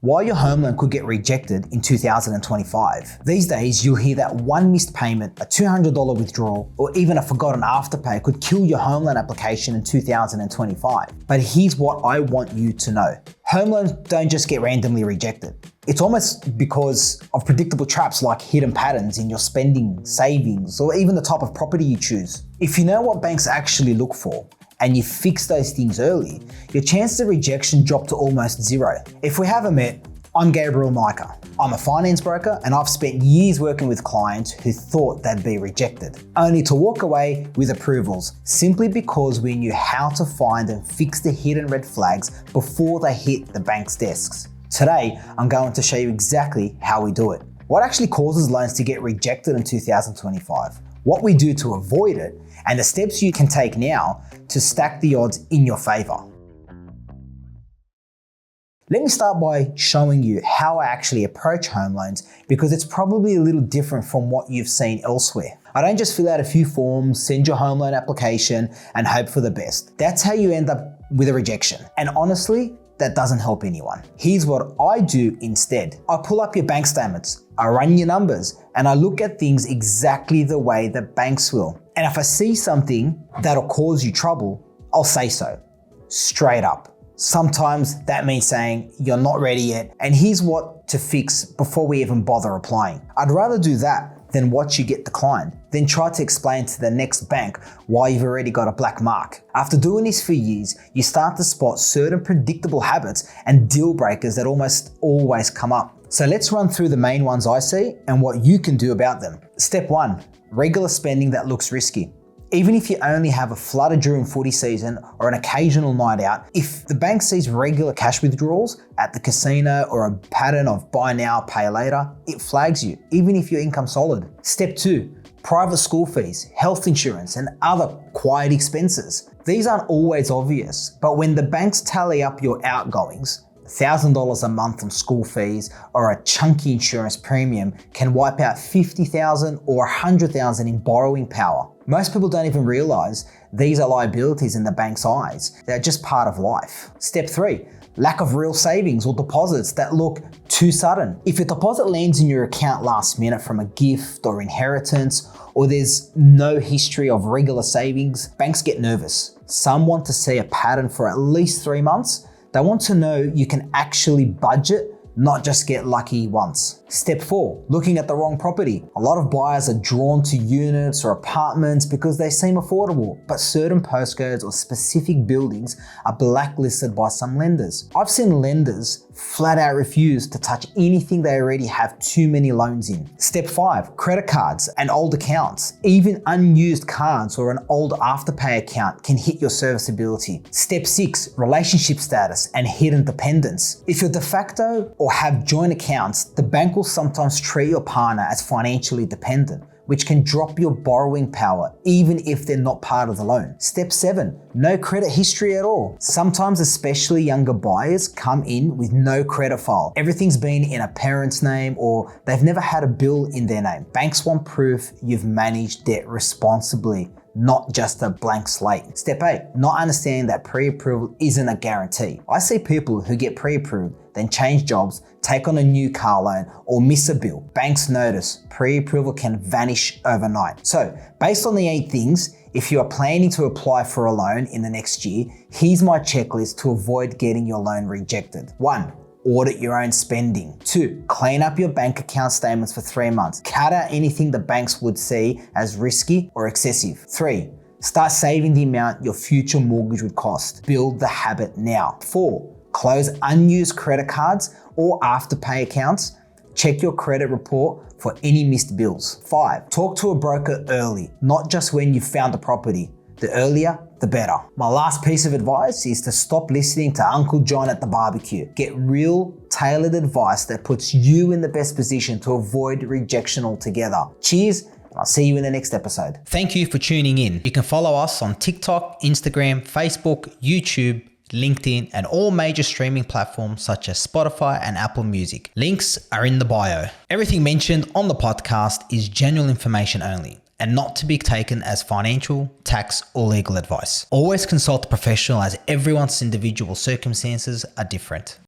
why your home loan could get rejected in 2025. These days, you'll hear that one missed payment, a $200 withdrawal, or even a forgotten afterpay could kill your home loan application in 2025. But here's what I want you to know. Home loans don't just get randomly rejected. It's almost because of predictable traps like hidden patterns in your spending, savings, or even the type of property you choose. If you know what banks actually look for, and you fix those things early, your chances of rejection drop to almost zero. If we haven't met, I'm Gabriel Micah. I'm a finance broker and I've spent years working with clients who thought they'd be rejected, only to walk away with approvals simply because we knew how to find and fix the hidden red flags before they hit the bank's desks. Today, I'm going to show you exactly how we do it. What actually causes loans to get rejected in 2025, what we do to avoid it, and the steps you can take now to stack the odds in your favor. Let me start by showing you how I actually approach home loans because it's probably a little different from what you've seen elsewhere. I don't just fill out a few forms, send your home loan application, and hope for the best. That's how you end up with a rejection. And honestly, that doesn't help anyone. Here's what I do instead. I pull up your bank statements, I run your numbers, and I look at things exactly the way that banks will. And if I see something that'll cause you trouble, I'll say so, straight up. Sometimes that means saying you're not ready yet, and here's what to fix before we even bother applying. I'd rather do that than watch you get declined, then try to explain to the next bank why you've already got a black mark. After doing this for years, you start to spot certain predictable habits and deal breakers that almost always come up. So let's run through the main ones I see and what you can do about them. Step 1, regular spending that looks risky. Even if you only have a flutter during footy season or an occasional night out, if the bank sees regular cash withdrawals at the casino or a pattern of buy now, pay later, it flags you, even if your income's solid. Step 2, private school fees, health insurance, and other quiet expenses. These aren't always obvious, but when the banks tally up your outgoings, $1,000 a month on school fees or a chunky insurance premium can wipe out $50,000 or $100,000 in borrowing power. Most people don't even realize these are liabilities in the bank's eyes. They're just part of life. Step 3, lack of real savings or deposits that look too sudden. If your deposit lands in your account last minute from a gift or inheritance, or there's no history of regular savings, banks get nervous. Some want to see a pattern for at least 3 months. They want to know you can actually budget, not just get lucky once. Step 4, looking at the wrong property. A lot of buyers are drawn to units or apartments because they seem affordable, but certain postcodes or specific buildings are blacklisted by some lenders. I've seen lenders flat out refuse to touch anything they already have too many loans in. Step 5, credit cards and old accounts. Even unused cards or an old afterpay account can hit your serviceability. Step 6, relationship status and hidden dependence. If you're de facto or have joint accounts, the bank will sometimes treat your partner as financially dependent, which can drop your borrowing power even if they're not part of the loan. Step 7, no credit history at all. Sometimes especially younger buyers come in with no credit file. Everything's been in a parent's name or they've never had a bill in their name. Banks want proof you've managed debt responsibly, not just a blank slate. Step 8, not understanding that pre-approval isn't a guarantee. I see people who get pre-approved, then change jobs, take on a new car loan, or miss a bill. Banks notice pre-approval can vanish overnight. So, based on the 8 things, if you are planning to apply for a loan in the next year, here's my checklist to avoid getting your loan rejected. 1, audit your own spending. 2, clean up your bank account statements for 3 months. Cut out anything the banks would see as risky or excessive. 3, start saving the amount your future mortgage would cost. Build the habit now. 4, close unused credit cards or afterpay accounts. Check your credit report for any missed bills. 5, talk to a broker early, not just when you found a property. The earlier, the better. My last piece of advice is to stop listening to Uncle John at the barbecue. Get real, tailored advice that puts you in the best position to avoid rejection altogether. Cheers, and I'll see you in the next episode. Thank you for tuning in. You can follow us on TikTok, Instagram, Facebook, YouTube, LinkedIn, and all major streaming platforms such as Spotify and Apple Music. Links are in the bio. Everything mentioned on the podcast is general information only and not to be taken as financial, tax, or legal advice. Always consult a professional as everyone's individual circumstances are different.